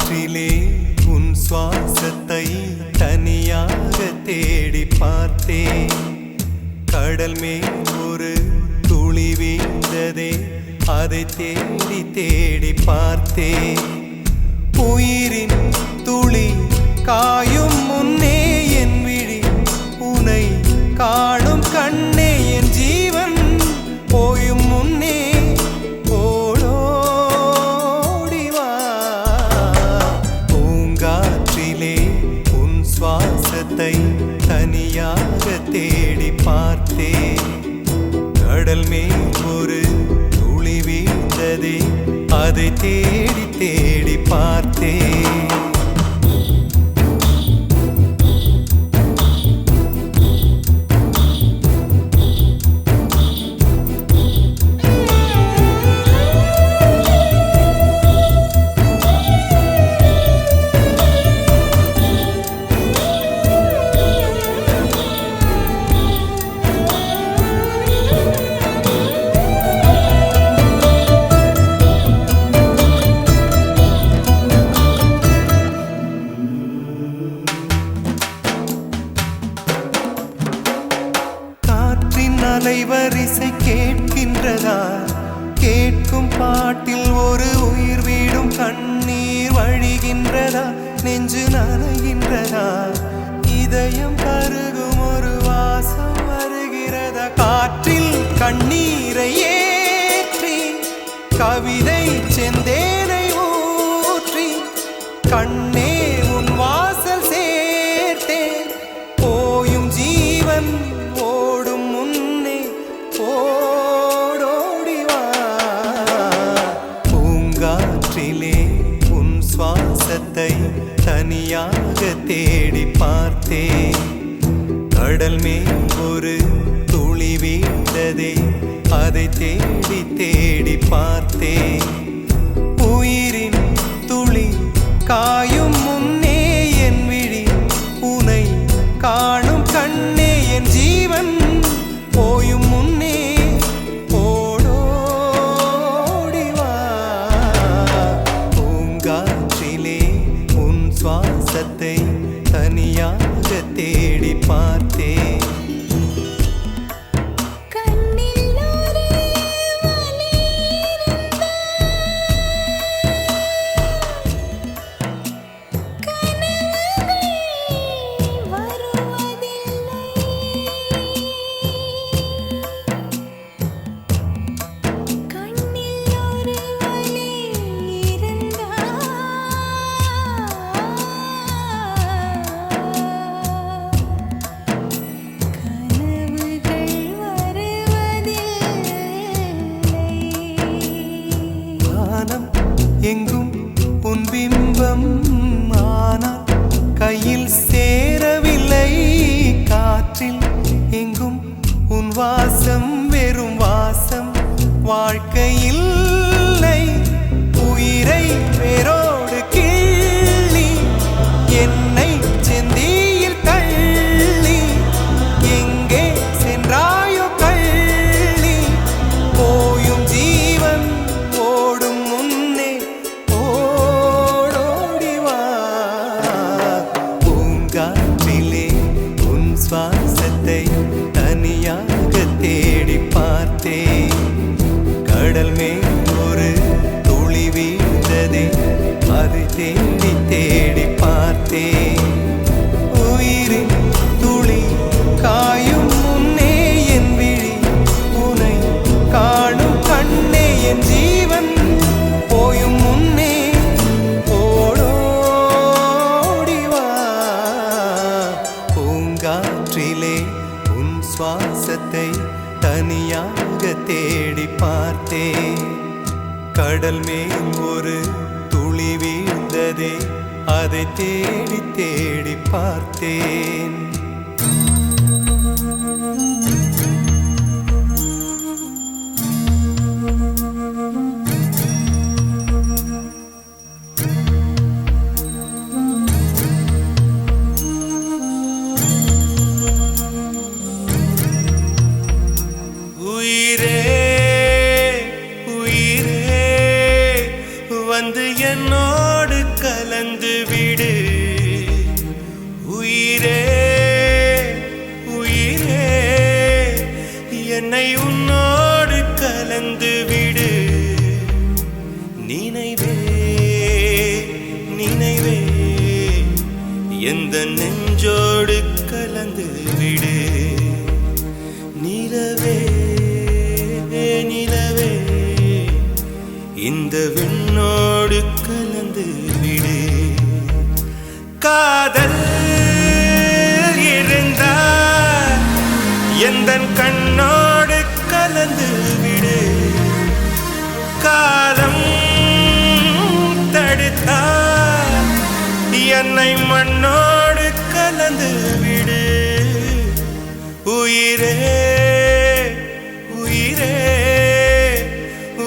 காற்றிலே உன் சுவாசத்தை தனியாக தேடி பார்த்தேன். கடல் மேல் ஒரு துளி வீழ்ந்ததே, அதை தேடி தேடி பார்த்தேன். உயிரின் துளி காயும் முன்னே என் விழி உனை காணும் கண்ணே, என் ஜீவன் போயும் முன்னே ஓடோடிவா. பூங்காற்றிலே உன் சுவாசத்தை தனியாக தேடி பார்த்தேன். கடல் மேல் ஒரு துளி வீழ்ந்ததே, அதை தேடி தேடி பார்த்தேன். அலைவரிசை கேட்கின்றதா? கேட்கும் பாட்டில் ஒரு உயிர் வீடும் கண்ணீர் வழிகின்றதா? நெஞ்சு நனைகின்றதா? இதயம் கருகும் ஒரு வாசம் வருகிறதா? காற்றில் கண்ணீரை ஏற்றி கவிதை செந்தேனை ஊற்றி கண்ணே உன் வாசல் சேர்த்தேன். போயும் ஜீவன் ஓடோடிவா. பூங்காற்றிலே உன் சுவாசத்தை தனியாக தேடி பார்த்தேன். கடல் மேல் ஒரு துளி வீழ்ந்ததே, அதை தேடி தேடி பார்த்தேன். உயிரின் துளி காயும் முன்னே என் விழி உனை காணும் கண்ணே, என் ஜீவன் போயும் முன்னே ஓடோடிவா. பூங்காற்றிலே உன் சுவாசத்தை தனியாக தேடி பார்த்தேன். எங்கும் உன் பிம்பம், ஆனால் கையில் சேரவில்லை. காற்றில் எங்கும் உன் வாசம், வெறும் வாசம் வாழ்க்கையில்லை. உயிரை வேரோடு கிள்ளி என்னை செந்தியில் தள்ளி எங்கே சென்றாயோ கள்ளி. போயும் ஜீவன் ஓடும் முன்னே ஓடோடிவா. பூங்காற்றிலே உன் சுவாசத்தை தனியாக தேடி பார்த்தேன். கடல் மேல் ஒரு துளி வீழ்ந்ததே, அது தேடி தேடி பார்த்தேன். உயிரின் துளி காயும் முன்னே என் விழி உனை காணும் கண்ணே, என் ஜீவன் போயும் முன்னே ஓடோடிவா. பூங்காற்றிலே உன் சுவாசத்தை தனியாக தேடி பார்த்தேன். கடல் மேல் ஒரு துளி வீழ்ந்ததே, அதை தேடி தேடி பார்த்தேன். உயிரே உயிரே வந்து என்னோடு கலந்து எந்த நெஞ்சோடு கலந்து விடு. நிலவே நிலவே இந்த விண்ணோடு கலந்து விடு. காதல் இருந்தால் எந்தன் கண்ணோடு கலந்து விடு. காலம் தடுத்தால் என்னை மண்ணோடு கலந்து விடு. உயிரே உயிரே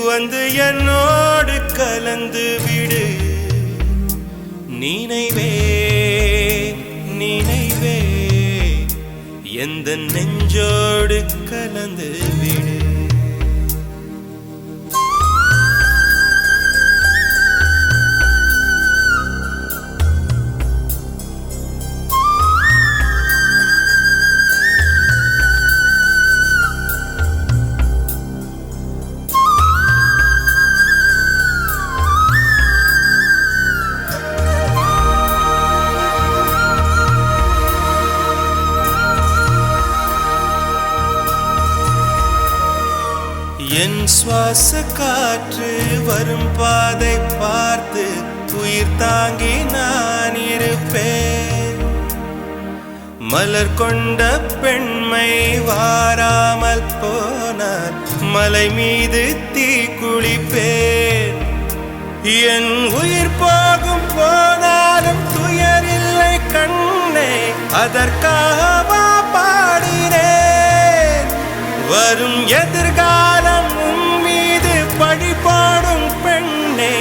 வந்து என்னோடு கலந்து விடு. நினைவே நினைவே எந்த நெஞ்சோடு கலந்து விடு. என் சுவாச காற்று வரும் பாதை பார்த்து உயிர் தாங்கி நான் இருப்பேன். மலர் கொண்ட பெண்மை வாராமல் போனார் மலை மீது தீ குளிப்பேன். என் உயிர் போகும் போனாலும் துயரில்லை கண்ணே, அதற்காகவா பாடினேன். வரும் எதிர்காலம் உன் மீது பழி போடும் பெண்ணே,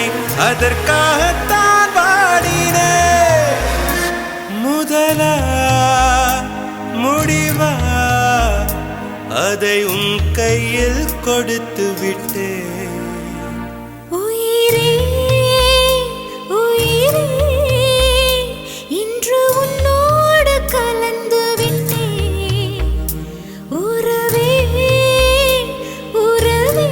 அதற்காகத்தான் பாடினேன். முதலா முடிவா அதை உன் கையில் கொடுத்து விட்டேன். உயிரே உயிரே இன்று உன்னோடு கலந்து விட்டேன். உறவே உறவே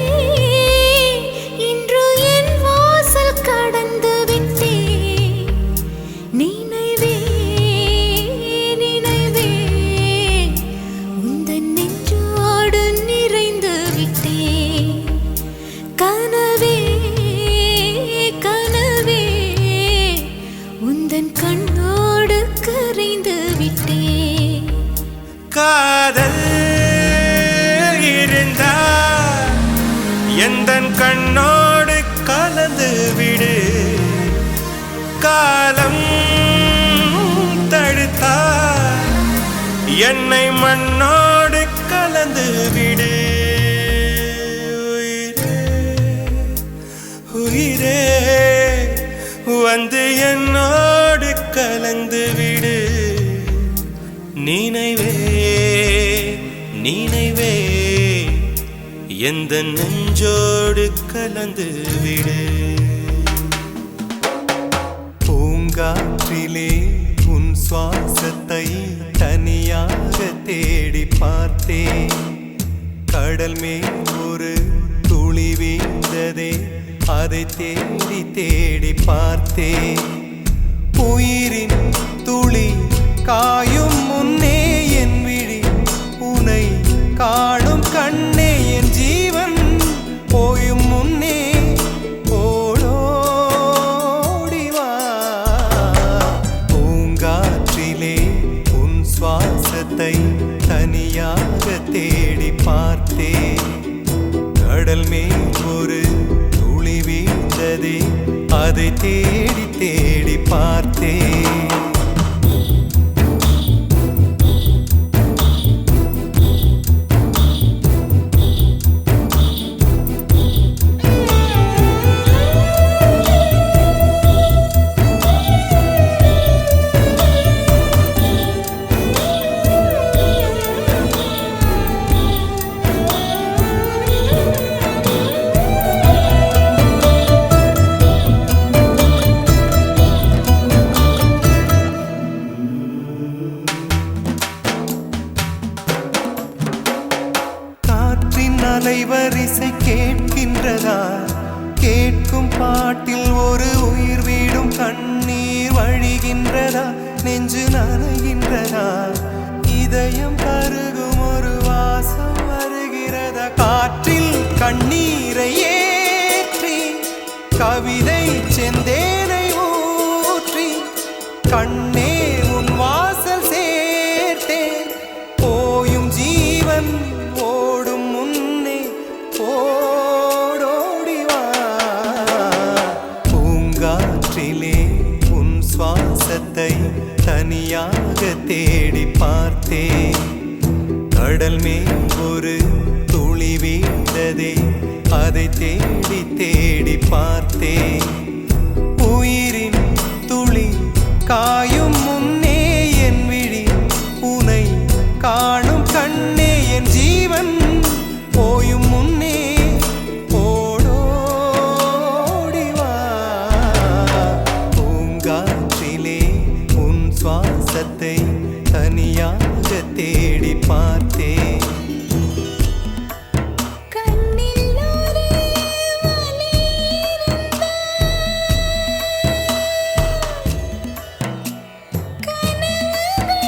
இன்று என் வாசல் கடந்து விட்டேன். நினைவே நினைவே உந்தன் நெஞ்சோடு நிறைந்து விட்டேன். கனவே கனவே உந்தன் கண்ணோடு கரைந்து விட்டேன். காதல் இருந்தால் எந்தன் கண்ணோடு கலந்து விடு. காலம் தடுத்தால் என்னை மண்ணோடு கலந்து விடு. உயிரே வந்து என்னோடு கலந்து விடு. நினைவே நினைவே எந்த நெஞ்சோடு கலந்து விடு. பூங்காற்றிலே உன் சுவாசத்தை தனியாக தேடி பார்த்தேன். கடல் மேல் ஒரு துளி வீழ்ந்ததே, அதை தேடி தேடி பார்த்தேன். உயிரின் துளி காயும் முன்னே என் விழி உனை காணும் கண்ணே. என் ஜீவன் போயும் முன்னே ஓடோடிவா. பூங்காற்றிலே உன் சுவாசத்தை தனியாக தேடி பார்த்தேன். கடல் மேல் ஒரு துளி வீழ்ந்ததே, அதை தேடி தேடி பார்த்தேன். நெஞ்சு நனைகின்றதா இதயம் கருகும் ஒரு வாசம் வருகிறதா காற்றில் கண்ணீரை ஏற்றி கவிதை செந்தேனை ஊற்றி கண்ணே உன் வாசல் சேர்த்தேன் போயும் ஜீவன் ஓடும் முன்னே ஓடோடிவா பூங்காற்றிலே உன் சுவாசத்தை தனியாக தேடி பார்த்தேன் கடல் மேல் ஒரு துளி வீழ்ந்ததே அதை தேடி தேடி பார்த்தேன் உயிரின் துளி காயும் முன்னே என் விழி உனை காணும் கண்ணே என் ஜீவன் போயும் முன்னே ஓடோடிவா பூங்காற்றிலே உன் சுவாசத்தை தனியாக தேடி பார்த்தேன் கண்ணில் ஒரு வலி கனவுகள்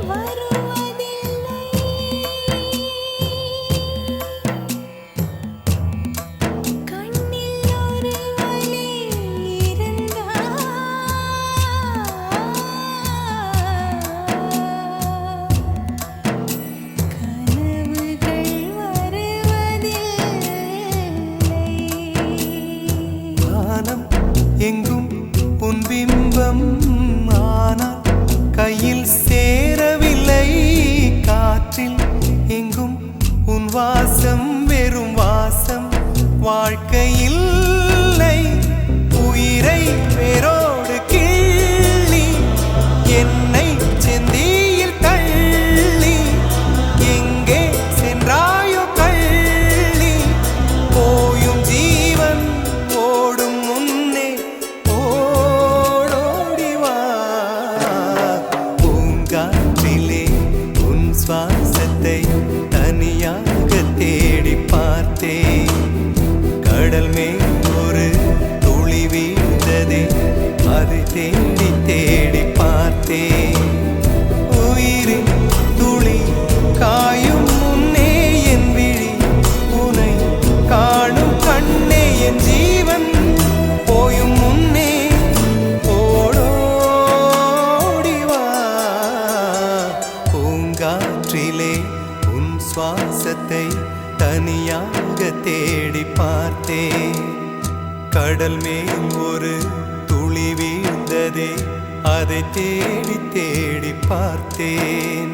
வருவதில்லை கண்ணில் ஒரு வலி கனவுகள் வருவதில்லை வானம் எங்கும் உன் பிம்பம் ஆனால் கையில் சேரவில்லை காற்றில் எங்கும் உன் வாசம் வெறும் வாசம் வாழ்க்கையில்லை உயிரை வேரோடு கிள்ளி என்னை செந்தியில் தள்ளி எங்கே சென்றாயோ கள்ளி போயும் ஜீவன் ஓடும் முன்னே ஓடோடிவா பூங்காற்றிலே உன் சுவாசத்தை தனியாக தேடி பார்த்தேன் கடல் மேல் ஒரு துளி வீழ்ந்ததே அதை தேடி தேடி பார்த்தேன் உயிரின் துளி காயும் முன்னே என் விழி உனை காணும் கண்ணே என் ஜீவன் போயும் முன்னே ஓடோடிவா பூங்காற்றிலே உன் சுவாசத்தை தனியாக தேடி பார்த்தேன் கடல் மேல் ஒரு துளி வீழ்ந்ததே அதை தேடி தேடி பார்த்தேன்